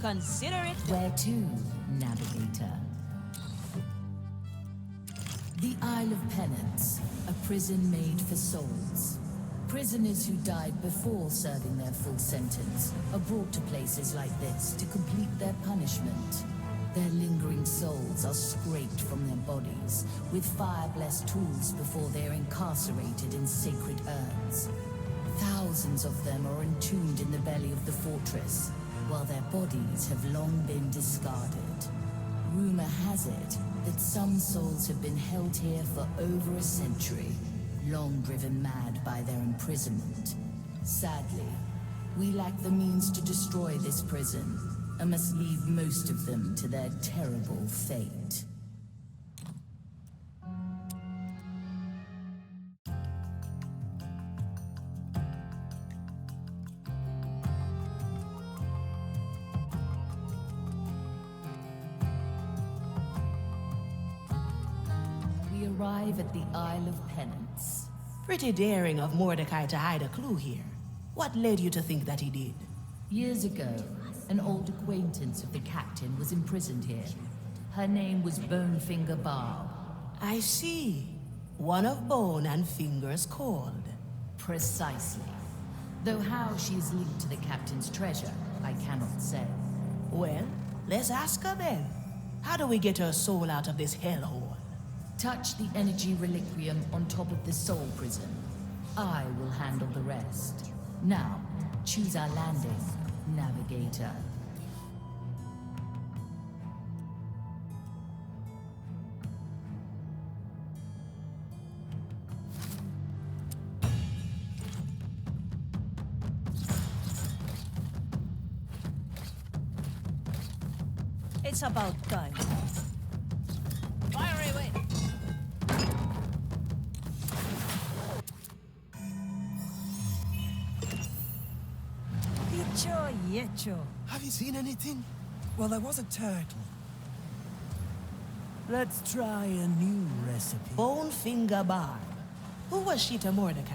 Consider it. Where to, navigator? The Isle of Penance, a prison made for souls. Prisoners who died before serving their full sentence are brought to places like this to complete their punishment. Their lingering souls are scraped from their bodies with fire-blessed tools before they are incarcerated in sacred urns. Thousands of them are entombed in the belly of the fortress, while their bodies have long been discarded. Rumor has it that some souls have been held here for over a century, long driven mad by their imprisonment. Sadly, we lack the means to destroy this prison, and must leave most of them to their terrible fate. We arrive at the Isle of Penance. Pretty daring of Mordecai to hide a clue here. What led you to think that he did? Years ago, an old acquaintance of the captain was imprisoned here. Her name was Bonefinger Barb. I see. One of Bone and Finger's called. Precisely. Though how she is linked to the captain's treasure, I cannot say. Well, let's ask her then. How do we get her soul out of this hellhole? Touch the energy reliquium on top of the soul prison. I will handle the rest. Now, choose our landing, navigator. It's about time. Fire away. Yecho. Have you seen anything? Well, there was a turtle. Let's try a new recipe. Bonefinger Barb. Who was she to Mordecai?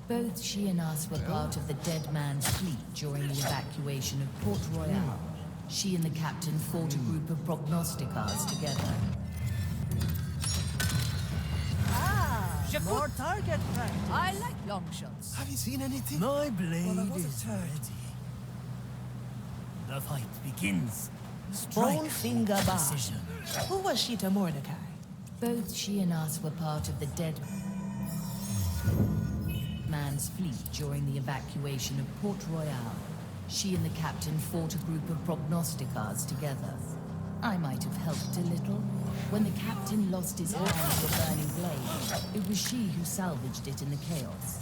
Both she and us were part of the dead man's fleet during the evacuation of Port Royal. She and the captain fought a group of prognosticars together. More target practice. I like long shots. Have you seen anything? My blade was is a turtle. ready. The fight begins. Strike Bonefinger with Barb. precision. Who was she to Mordecai? Both she and us were part of the dead man's fleet during the evacuation of Port Royal. She and the captain fought a group of prognosticars together. I might have helped a little. When the captain lost his hand to a burning blade, it was she who salvaged it in the chaos.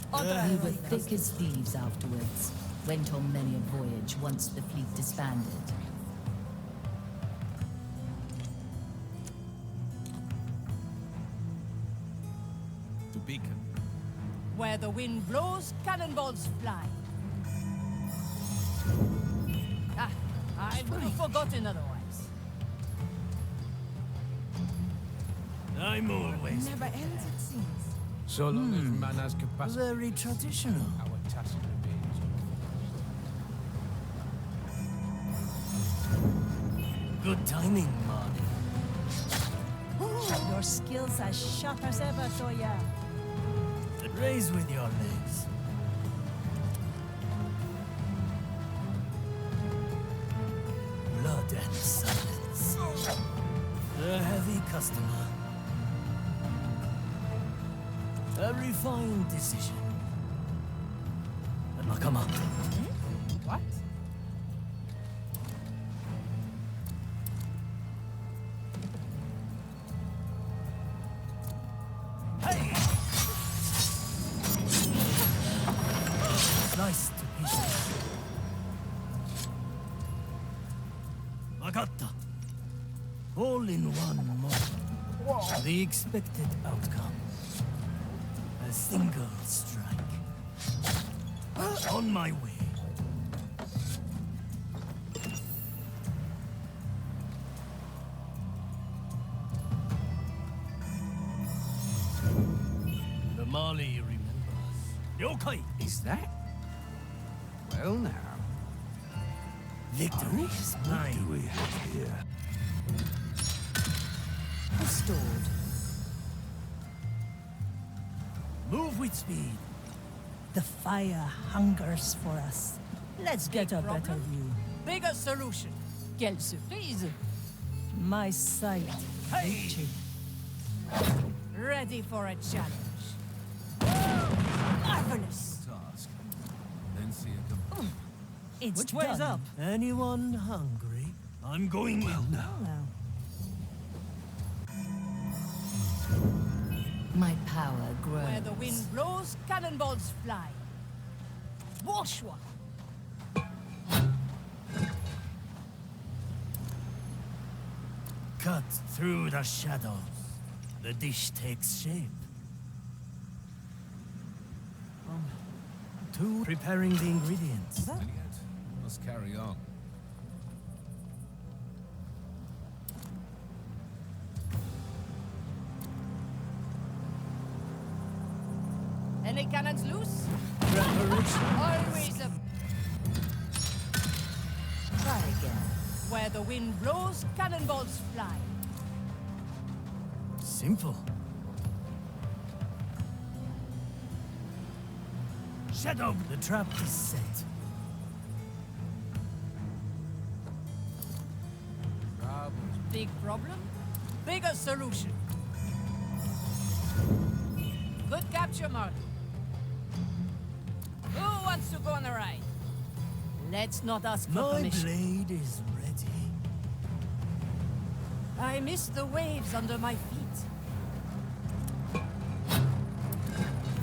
We were thick as thieves afterwards. Went on many a voyage once the fleet disbanded. To beacon. Where the wind blows, cannonballs fly. I would have forgotten otherwise. I'm always Never ends, it seems. So long as man has capacity. Very traditional. Our task remains. good timing, Marty. Your skills as sharp as ever, Toya. Raise with your legs. Blood and silence. A heavy customer. A refined decision. Come on. What? Hey! Sliced to pieces. Magatta. All in one moment. The expected outcome. A single strike. On my way. The Mali remembers. Yokai! Is that? Well now. Victory is mine. What do we have here? Restored. Move with speed. The fire hungers for us. Let's get a better view. Bigger solution. Quelle surprise. My sight. Reaching. Ready for a challenge. Marvelous. Task. Then see a com- It's Which way's done. up? Anyone hungry? I'm going well now. My power grows. Where the wind blows, cannonballs fly. Bourgeois. Cut through the shadows. The dish takes shape. Two, preparing the ingredients. And yet, we must carry on. Any cannons loose? Preparation. Always a... Try again. Where the wind blows, cannonballs fly. Simple. Shadow, the trap is set. Troubles. Big problem? Bigger solution. Good capture, Marty. Who wants to go on a ride? Let's not ask for My permission. blade is ready. I miss the waves under my feet.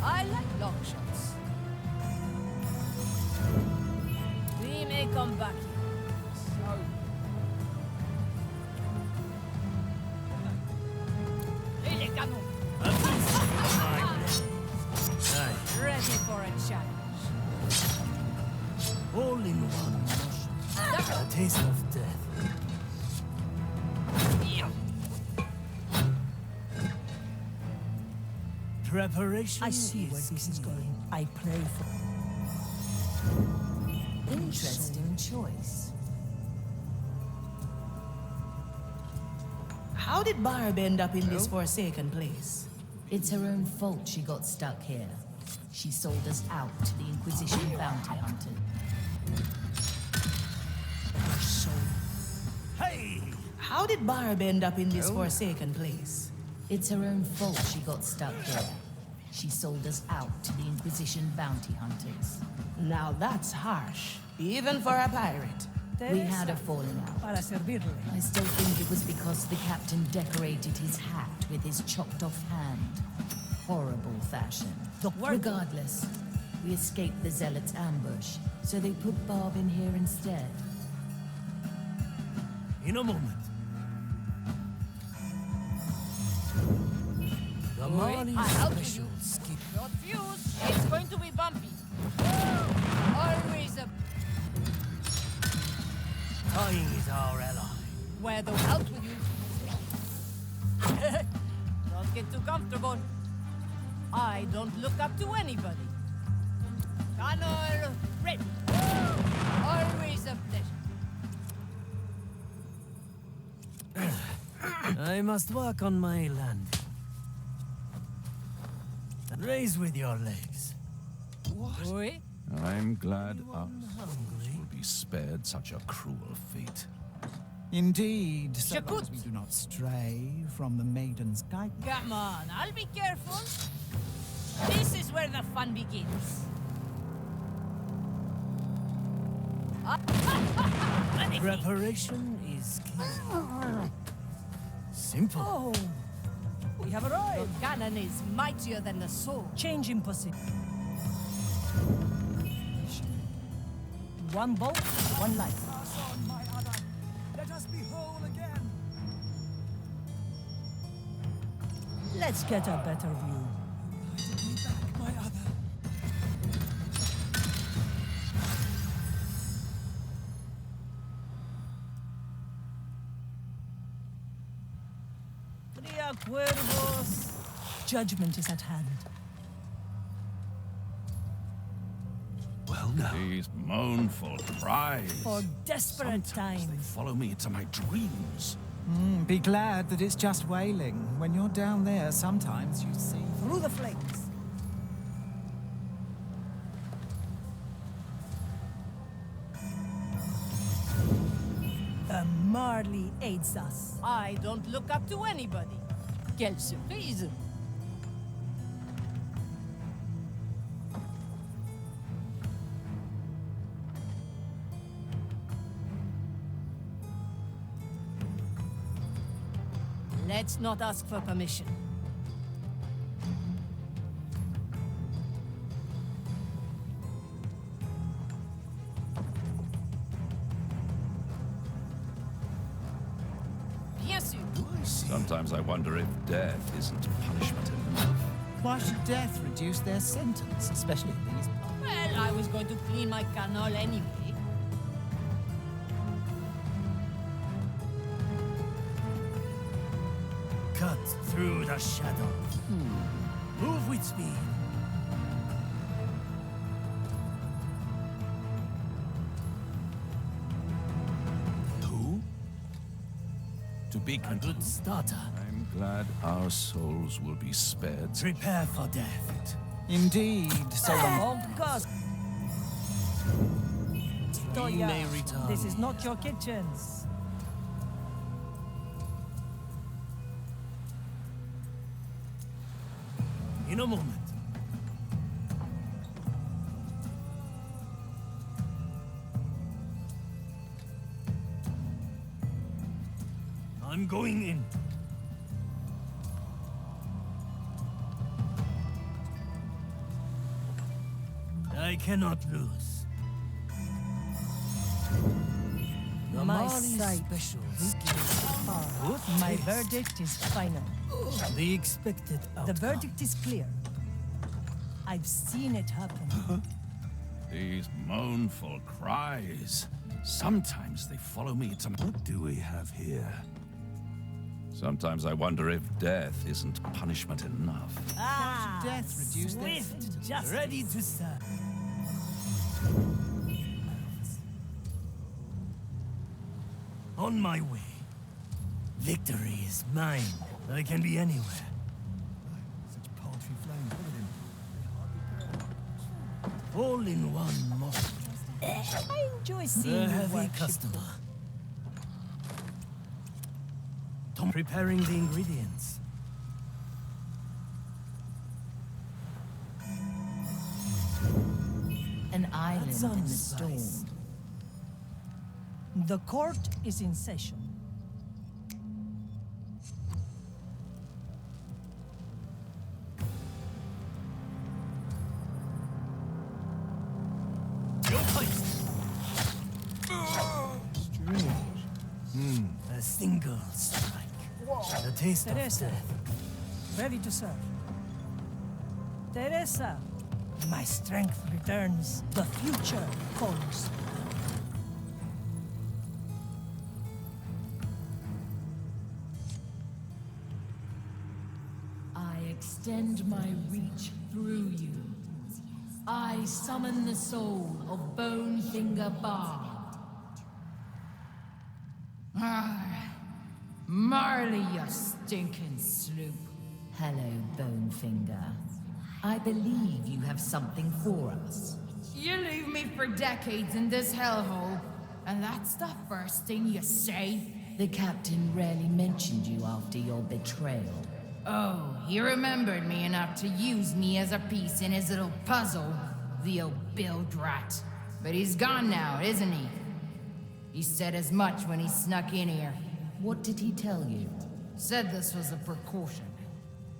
I like long shots. We may come back here. So... Et les canons! My blade. Aye. Ready for a challenge. All in one motion. A taste of death. Preparation. I see where this is going. I pray for... Interesting choice. How did Barb end up in this forsaken place? It's her own fault she got stuck here. She sold us out to the Inquisition bounty hunter. Hey! How did Barb end up in this forsaken place? It's her own fault she got stuck here. She sold us out to the Inquisition bounty hunters. Now that's harsh, even for a pirate. We had a falling out. Para servirle. I still think it was because the captain decorated his hat with his chopped off hand. Horrible fashion. Regardless, we escaped the Zealots' ambush, so they put Barb in here instead. In a moment. The Mali I'll help you. special skip. Not fuse. It's going to be bumpy. Always a... Tying is our ally. Where the help with you. Don't get too comfortable. I don't look up to anybody. Cannol ready. Always a pleasure. I must work on my land. Raise with your legs. Oui. I'm glad us Hungry. will be spared such a cruel fate. Indeed, so long Shakut. as we do not stray from the maiden's guidance. Come on, I'll be careful. This is where the fun begins. Preparation is key. Simple. Oh! We have The arrived! cannon is mightier than the sword. Change in position. One bolt, one life. Let us be whole again. Let's get a better view. My other. Tria cuervos. Judgment is at hand. Well now. These mournful cries. For desperate Sometimes they times. follow me to my dreams. Be glad that it's just wailing. When you're down there, sometimes you see... Through the flames. The Marley aids us. I don't look up to anybody. Quelle surprise! Let's not ask for permission. Bien sûr. Sometimes I wonder if death isn't punishment enough. Why should death reduce their sentence, especially these... Well, I was going to clean my canal anyway. Cut through the shadow. Move with speed. Who? To be A continued. good starter. I'm glad our souls will be spared. Prepare for death. Indeed, so long... Of course. We may return. This is not your kitchens. In a moment. I'm going in. I cannot lose. The My Mali sight special is far. My taste. verdict is final. The expected The outcome. verdict is clear. I've seen it happen. These mournful cries. Sometimes they follow me to... What do we have here? Sometimes I wonder if death isn't punishment enough. Ah, death reduce their swift sentence. justice. Ready to serve. On my way. Victory is mine. I can be anywhere. Such paltry flames, look at him. All in one moment. I enjoy A seeing you heavy work. customer. Tom preparing the ingredients. An island That's in the nice. storm. The court is in session. Your place. A single strike. The taste of Teresa, death. ready to serve. Teresa, my strength returns. The future calls. I extend my reach through you. I summon the soul of Bonefinger Bard. Marley, you stinking sloop. Hello, Bonefinger. I believe you have something for us. You leave me for decades in this hellhole, and that's the first thing you say? The captain rarely mentioned you after your betrayal. Oh, he remembered me enough to use me as a piece in his little puzzle, the old bilge rat. But he's gone now, isn't he? He said as much when he snuck in here. What did he tell you? Said this was a precaution.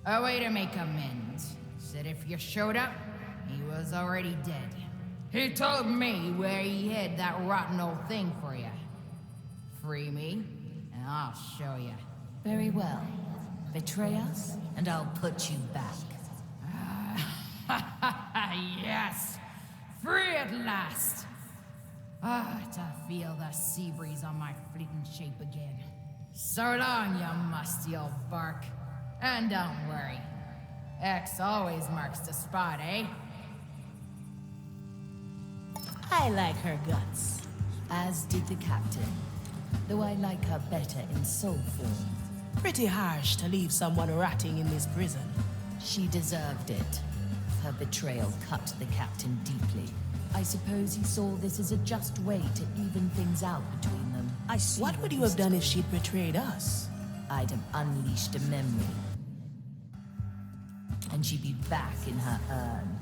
A way to make amends. Said if you showed up, he was already dead. He told me where he hid that rotten old thing for you. Free me, and I'll show you. Very well. Betray us, and I'll put you back. Yes! Free at last! To feel the sea breeze on my fleeting shape again. So long, you musty old bark. And don't worry. X always marks the spot, eh? I like her guts. As did the captain, though I like her better in soul form. Pretty harsh to leave someone rotting in this prison. She deserved it. Her betrayal cut the captain deeply. I suppose he saw this as a just way to even things out between them. I see. What would you have done if she'd betrayed us? I'd have unleashed a memory. And she'd be back in her urn.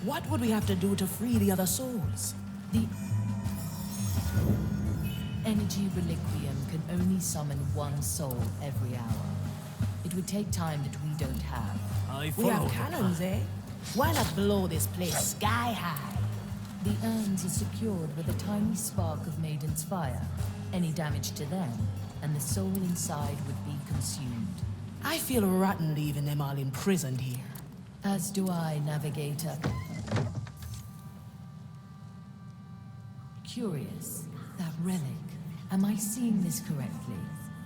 What would we have to do to free the other souls? The energy reliquium can only summon one soul every hour. It would take time that we don't have. We have cannons, eh? Why not blow this place sky high? The urns are secured with a tiny spark of Maiden's fire. Any damage to them, and the soul inside would be consumed. I feel rotten leaving them all imprisoned here. As do I, Navigator. Curious. That relic. Am I seeing this correctly?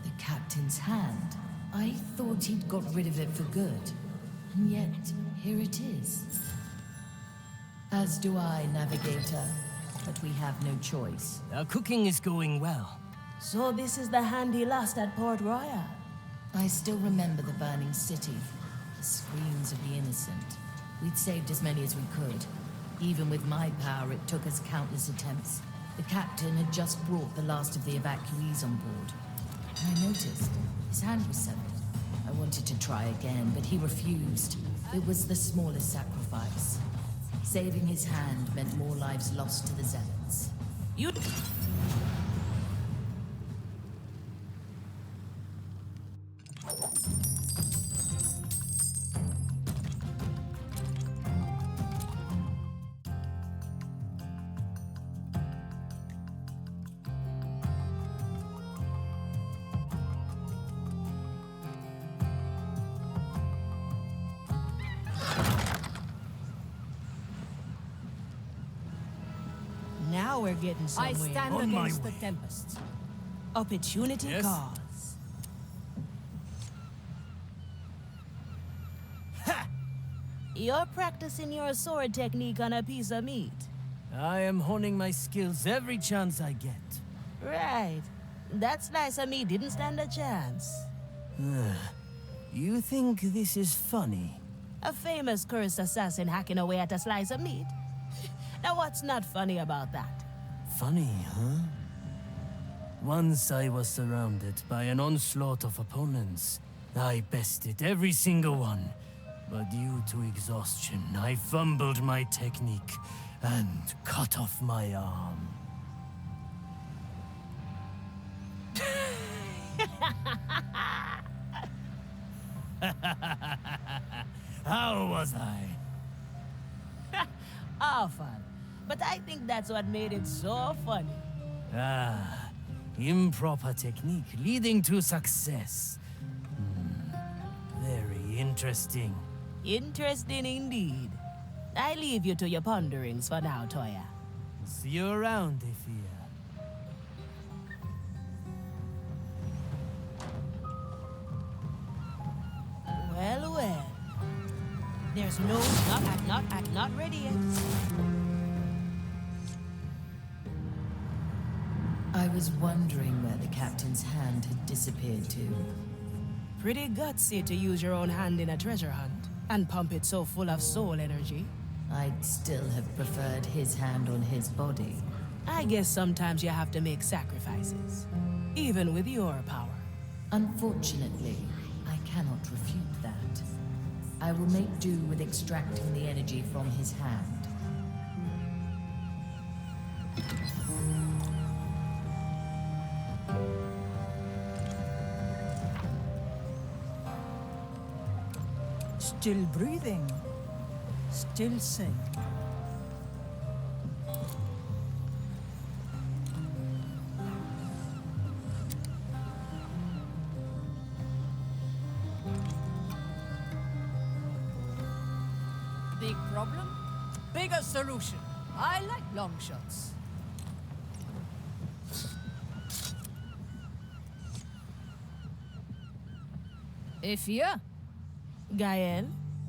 The captain's hand. I thought he'd got rid of it for good. And yet, here it is. As do I, Navigator. But we have no choice. Our cooking is going well. So this is the hand he lost at Port Royal. I still remember the burning city. The screams of the innocent. We'd saved as many as we could. Even with my power, it took us countless attempts. The captain had just brought the last of the evacuees on board. I noticed his hand was severed. I wanted to try again, but he refused. It was the smallest sacrifice. Saving his hand meant more lives lost to the Zealots. You... Now we're getting somewhere. I stand On my against the way. tempests. Opportunity Yes? calls. Ha! You're practicing your sword technique on a piece of meat. I am honing my skills every chance I get. Right. That slice of meat didn't stand a chance. You think this is funny? A famous cursed assassin hacking away at a slice of meat? Now what's not funny about that? Funny, huh? Once I was surrounded by an onslaught of opponents. I bested every single one. But due to exhaustion, I fumbled my technique and cut off my arm. How was I? All fun. But I think that's what made it so funny. Ah, improper technique leading to success. Very interesting. Interesting indeed. I leave you to your ponderings for now, Toya. See you around, Ifia. Well, well. There's no... I'm not ready yet. I was wondering where the captain's hand had disappeared to. Pretty gutsy to use your own hand in a treasure hunt and pump it so full of soul energy. I'd still have preferred his hand on his body. I guess sometimes you have to make sacrifices, even with your power. Unfortunately, I cannot refute that. I will make do with extracting the energy from his hand. Still breathing. Still sane. Big problem? Bigger solution. I like long shots. Ifia? Gael?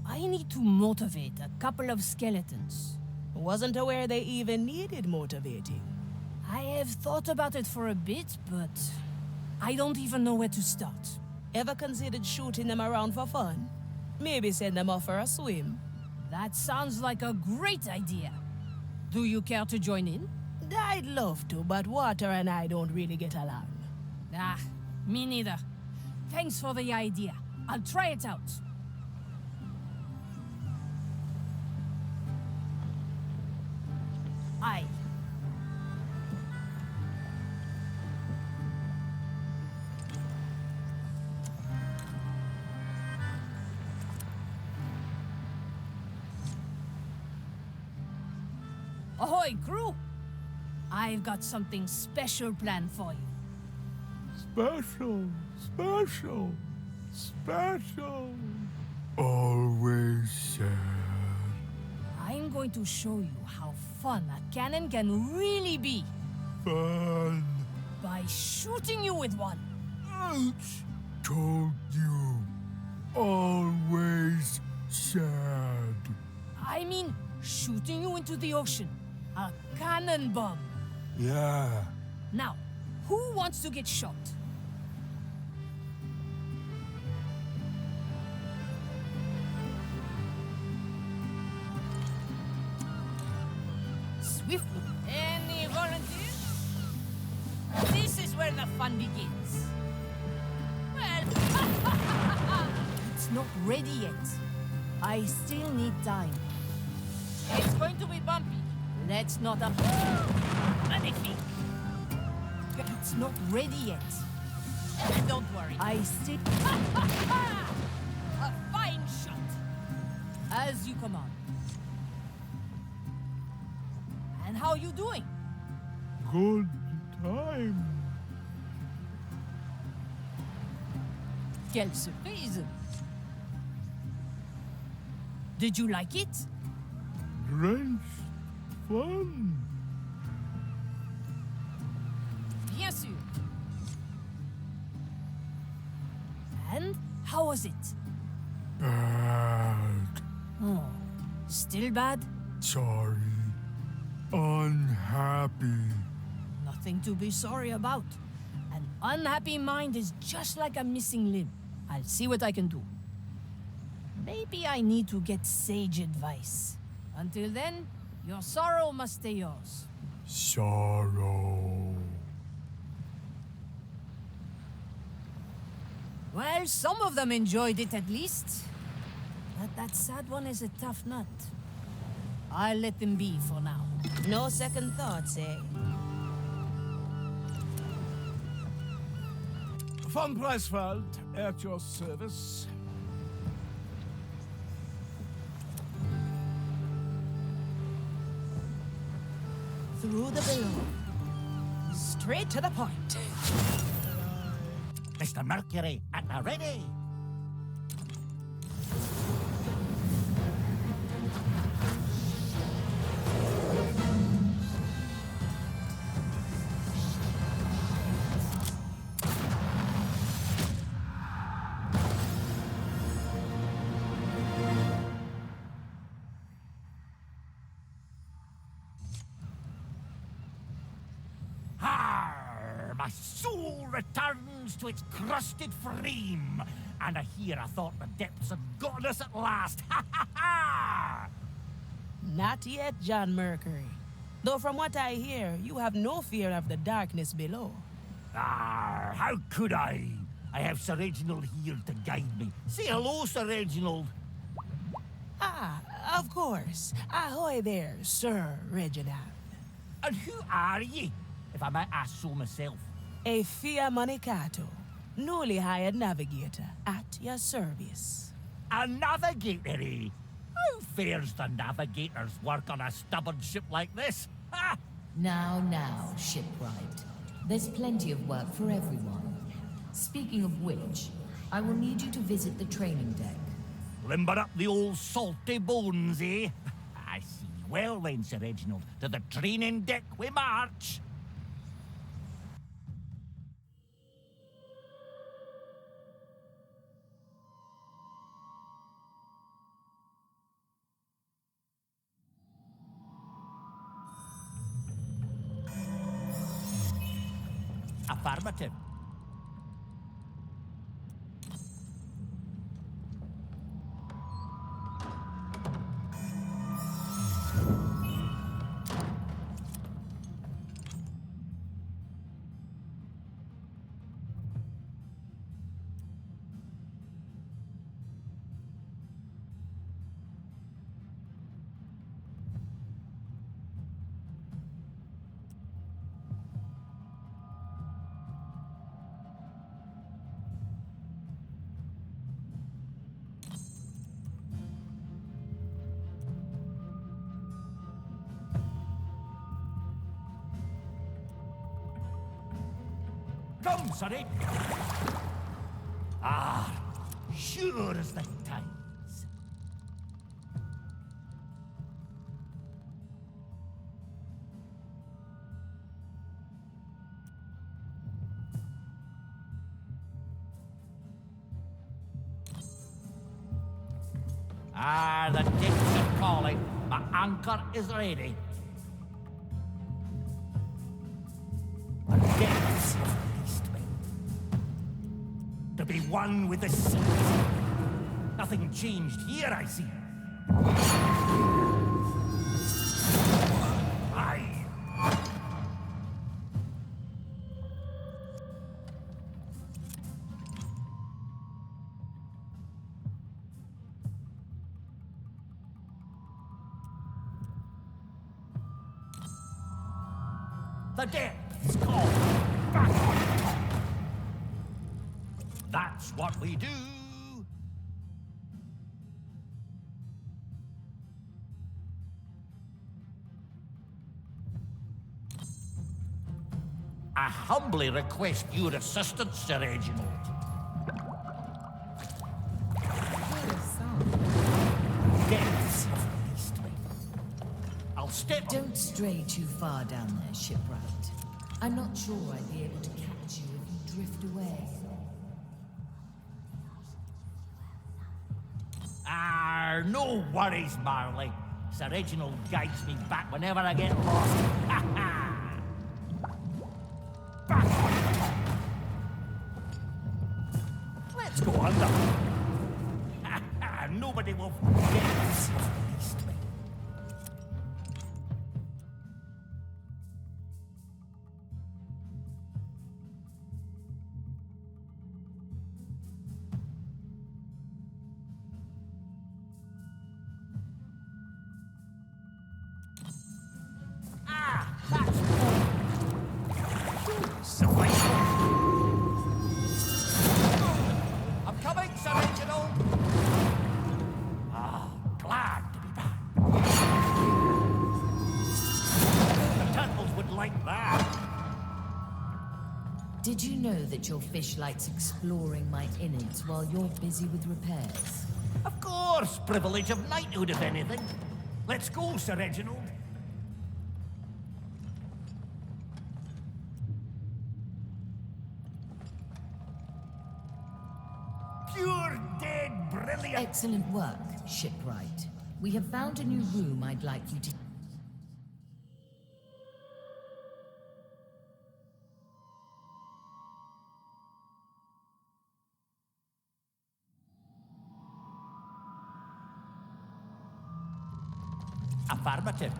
I need to motivate a couple of skeletons. Wasn't aware they even needed motivating. I have thought about it for a bit, but I don't even know where to start. Ever considered shooting them around for fun? Maybe send them off for a swim? That sounds like a great idea. Do you care to join in? I'd love to, but Water and I don't really get along. Ah, me neither. Thanks for the idea. I'll try it out. Aye. Ahoy, crew! I've got something special planned for you. Special, special, special. Always sad. I'm going to show you how fun a cannon can really be Fun. by shooting you with one. Ouch. Told you. Always sad. I mean, shooting you into the ocean. A cannon bomb. Yeah. Now, who wants to get shot? Swiftly. Any volunteers? This is where the fun begins. Well, it's not ready yet. I still need time. It's going to be bumpy. Let's not Magnifique. It's not ready yet. Don't worry. I still... A fine shot. As you command. And how are you doing? Good time. Quelle surprise. Did you like it? Great fun. Bien sûr. And how was it? Bad. Oh, still bad? Sorry. Unhappy. Nothing to be sorry about. An unhappy mind is just like a missing limb. I'll see what I can do. Maybe I need to get sage advice. Until then, your sorrow must stay yours. Sorrow. Well, some of them enjoyed it at least. But that sad one is a tough nut. I'll let them be for now. No second thoughts, eh? Von Preisfeld, at your service. Through the below. Straight to the point. Mr. Mercury, at the ready. My soul returns to its crusted frame, and here I thought the depths had gotten us at last. Ha ha ha! Not yet, John Mercury. Though from what I hear, you have no fear of the darkness below. How could I? I have Sir Reginald here to guide me. Say hello, Sir Reginald. Ah, of course. Ahoy there, Sir Reginald. And who are ye, if I might ask so myself? A Fia Manicato, newly hired navigator, at your service. A navigator, eh? How fares the navigator's work on a stubborn ship like this? Ha! Now, shipwright. There's plenty of work for everyone. Speaking of which, I will need you to visit the training deck. Limber up the old salty bones, eh? I see. Well then, Sir Reginald, to the training deck we march. Affirmative. Come, sonny. Ah, sure as the tides. Ah, the depths are calling. My anchor is ready. The depths have released me. To be one with the sea. Nothing changed here, I see. Aye. The depths call. Back on top. That's what we do. I humbly request your assistance, Sir Reginald. Depths have released me. I'll step. Don't stray too far down there, shipwright. I'm not sure I'd be able to catch you if you drift away. Ah, no worries, Marley. Sir Reginald guides me back whenever I get lost. Ha ha! Back on top. Let's go under. Ha ha! Nobody will forget this. Released me. I'm coming, Sir Reginald. Ah, glad to be back. The turtles would like that. Did you know that your fish likes exploring my innards while you're busy with repairs? Of course, privilege of knighthood, if anything. Let's go, Sir Reginald. Pure, dead, brilliant. Excellent work, shipwright. We have found a new room I'd like you to... Affirmative.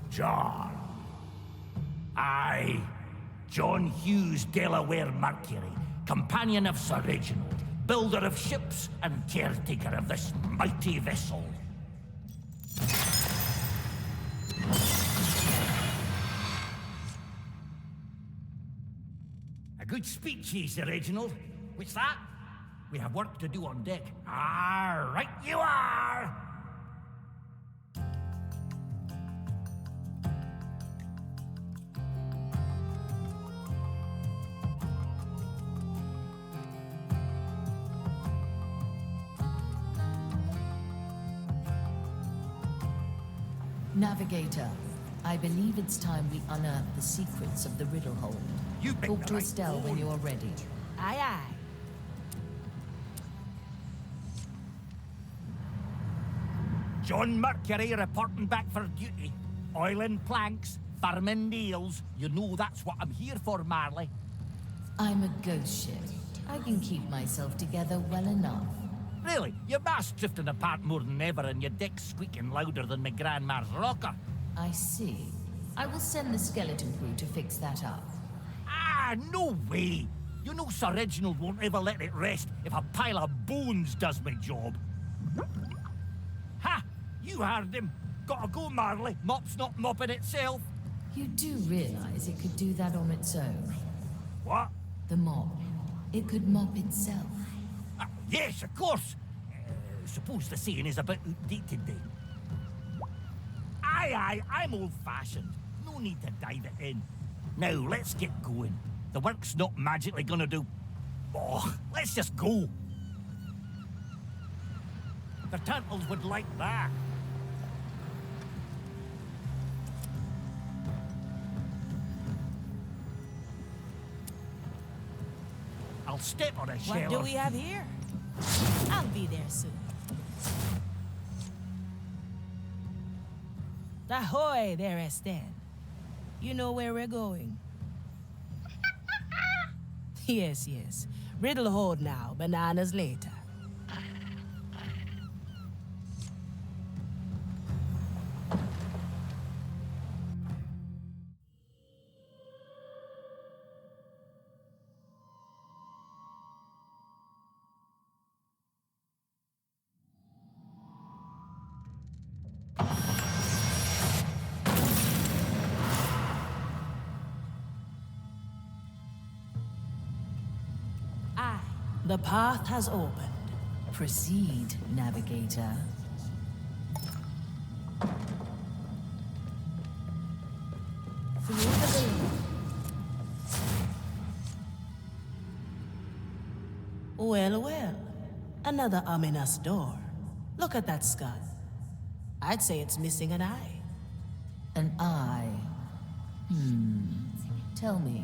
John. I, John Hughes Delaware Mercury, companion of Sir Reginald, builder of ships and caretaker of this mighty vessel. A good speech, ye, Sir Reginald. What's that? We have work to do on deck. Ah, right you are! Navigator, I believe it's time we unearth the secrets of the riddle hole. You picked Talk the to right Estelle when one. you're ready. Aye, aye. John Mercury reporting back for duty. Oiling planks, farming nails. You know that's what I'm here for, Marley. I'm a ghost ship. I can keep myself together well enough. Really? Your mast's drifting apart more than ever and your deck's squeaking louder than my grandma's rocker. I see. I will send the skeleton crew to fix that up. Ah, no way! You know Sir Reginald won't ever let it rest if a pile of bones does my job. Ha! You heard him. Gotta go, Marley. Mop's not mopping itself. You do realize it could do that on its own? What? The mop. It could mop itself. Yes, of course. Suppose the saying is a bit outdated then. Aye, I'm old-fashioned. No need to dive it in. Now, let's get going. The work's not magically gonna do... Oh, let's just go. The turtles would like that. I'll step on a shell. What do we have here? I'll be there soon. Ahoy there, Estes. You know where we're going. Yes. Riddle hold now, bananas later. The path has opened. Proceed, navigator. Through the building. Well. Another ominous door. Look at that skull. I'd say it's missing an eye. An eye? Tell me,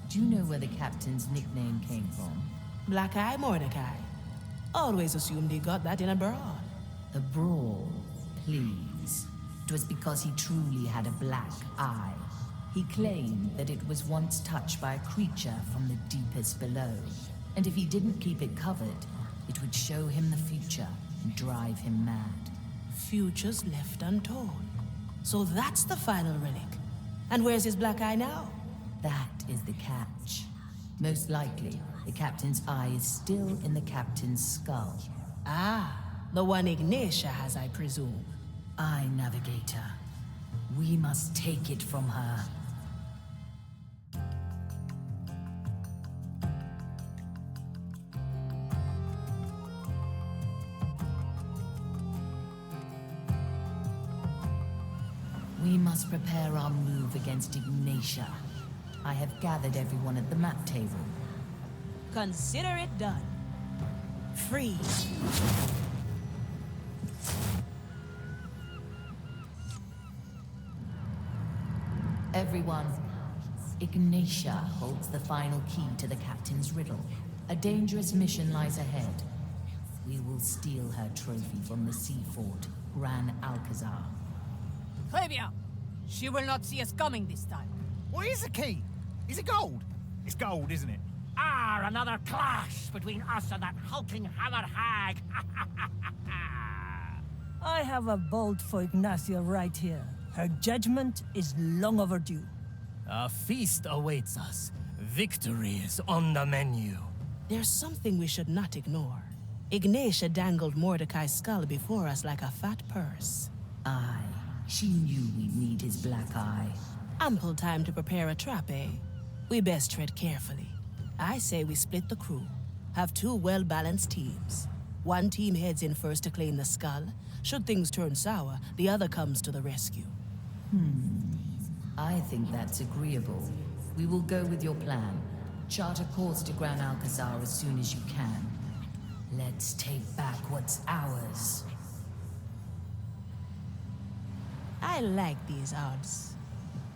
do you know where the captain's nickname came from? Black Eye Mordecai. Always assumed he got that in a brawl. A brawl, please. It was because he truly had a black eye. He claimed that it was once touched by a creature from the deepest below. And if he didn't keep it covered, it would show him the future and drive him mad. Futures left untold. So that's the final relic. And where's his black eye now? That is the catch. Most likely, the captain's eye is still in the captain's skull. Ah, the one Ignatia has, I presume. Aye, navigator. We must take it from her. We must prepare our move against Ignatia. I have gathered everyone at the map table. Consider it done. Free. Everyone, Ignatia holds the final key to the captain's riddle. A dangerous mission lies ahead. We will steal her trophy from the sea fort, Gran Alcazar. Clavia! She will not see us coming this time. What is the key? Is it gold? It's gold, isn't it? Ah, another clash between us and that hulking hammer hag. I have a bolt for Ignacia right here. Her judgment is long overdue. A feast awaits us. Victory is on the menu. There's something we should not ignore. Ignatia dangled Mordecai's skull before us like a fat purse. Aye, she knew we'd need his black eye. Ample time to prepare a trap, eh? We best tread carefully. I say we split the crew. Have two well-balanced teams. One team heads in first to claim the skull. Should things turn sour, the other comes to the rescue. I think that's agreeable. We will go with your plan. Chart a course to Gran Alcazar as soon as you can. Let's take back what's ours. I like these odds.